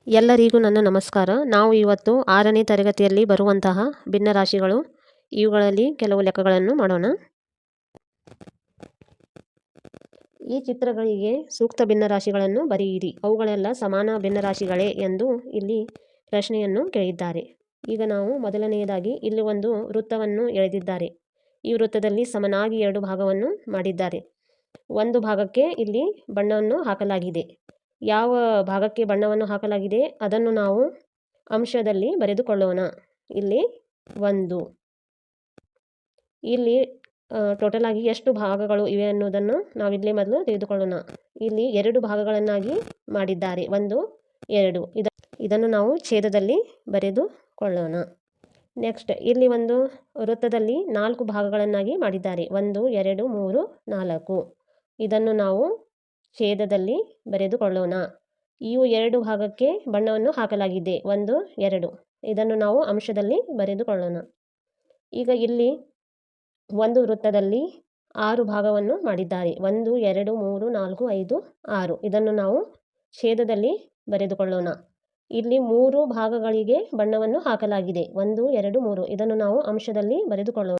ಎಲ್ಲರಿಗೂ ನನ್ನ ನಮಸ್ಕಾರ. ನಾವು ಇವತ್ತು 6ನೇ ತರಗತಿಯಲ್ಲಿ ಬರುವಂತಹ ಭಿನ್ನರಾಶಿಗಳು ಇವುಗಳಲ್ಲಿ ಕೆಲವು ಲೆಕ್ಕಗಳನ್ನು ಮಾಡೋಣ. ಈ ಚಿತ್ರಗಳಿಗೆ ಸೂಕ್ತ ಭಿನ್ನರಾಶಿಗಳನ್ನು ಬರೆಯಿರಿ. ಅವುಗಳೆಲ್ಲ ಸಮಾನ ಭಿನ್ನರಾಶಿಗಳೇ ಎಂದು ಇಲ್ಲಿ ಪ್ರಶ್ನೆಯನ್ನು ಕೇಳಿದ್ದಾರೆ. ಈಗ ನಾವು ಮೊದಲನೆಯದಾಗಿ ಇಲ್ಲಿ ಒಂದು ವೃತ್ತವನ್ನು ಎಳೆದಿದ್ದಾರೆ. ಈ ವೃತ್ತದಲ್ಲಿ ಸಮನಾಗಿ 2 ಭಾಗವನ್ನು ಮಾಡಿದ್ದಾರೆ. ಒಂದು ಭಾಗಕ್ಕೆ ಇಲ್ಲಿ ಬಣ್ಣವನ್ನು ಹಾಕಲಾಗಿದೆ. ಯಾವ ಭಾಗಕ್ಕೆ ಬಣ್ಣವನ್ನು ಹಾಕಲಾಗಿದೆ ಅದನ್ನು ನಾವು ಅಂಶದಲ್ಲಿ ಬರೆದುಕೊಳ್ಳೋಣ. ಇಲ್ಲಿ 1. ಇಲ್ಲಿ ಟೋಟಲ್ ಆಗಿ ಎಷ್ಟು ಭಾಗಗಳು ಇವೆ ಅನ್ನೋದನ್ನು ನಾವಿಲ್ಲಿ ಮೊದಲು ತಿಳಿದುಕೊಳ್ಳೋಣ. ಇಲ್ಲಿ 2 ಭಾಗಗಳನ್ನಾಗಿ ಮಾಡಿದ್ದಾರೆ. 1, 2. ಇದನ್ನು ನಾವು ಛೇದದಲ್ಲಿ ಬರೆದುಕೊಳ್ಳೋಣ. ನೆಕ್ಸ್ಟ್ ಇಲ್ಲಿ ಒಂದು ವೃತ್ತದಲ್ಲಿ 4 ಭಾಗಗಳನ್ನಾಗಿ ಮಾಡಿದ್ದಾರೆ. 1, 2, 3, 4. ಇದನ್ನು ನಾವು ಛೇದದಲ್ಲಿ ಬರೆದುಕೊಳ್ಳೋಣ. ಇವು 2 ಭಾಗಕ್ಕೆ ಬಣ್ಣವನ್ನು ಹಾಕಲಾಗಿದೆ. 1, 2. ಇದನ್ನು ನಾವು ಅಂಶದಲ್ಲಿ ಬರೆದುಕೊಳ್ಳೋಣ. ಈಗ ಇಲ್ಲಿ ಒಂದು ವೃತ್ತದಲ್ಲಿ 6 ಭಾಗವನ್ನು ಮಾಡಿದ್ದಾರೆ. 1, 2, 3, 4, 5, 6. ಇದನ್ನು ನಾವು ಛೇದದಲ್ಲಿ ಬರೆದುಕೊಳ್ಳೋಣ. ಇಲ್ಲಿ 3 ಭಾಗಗಳಿಗೆ ಬಣ್ಣವನ್ನು ಹಾಕಲಾಗಿದೆ. 1, 2, 3. ಇದನ್ನು ನಾವು ಅಂಶದಲ್ಲಿ ಬರೆದುಕೊಳ್ಳೋಣ.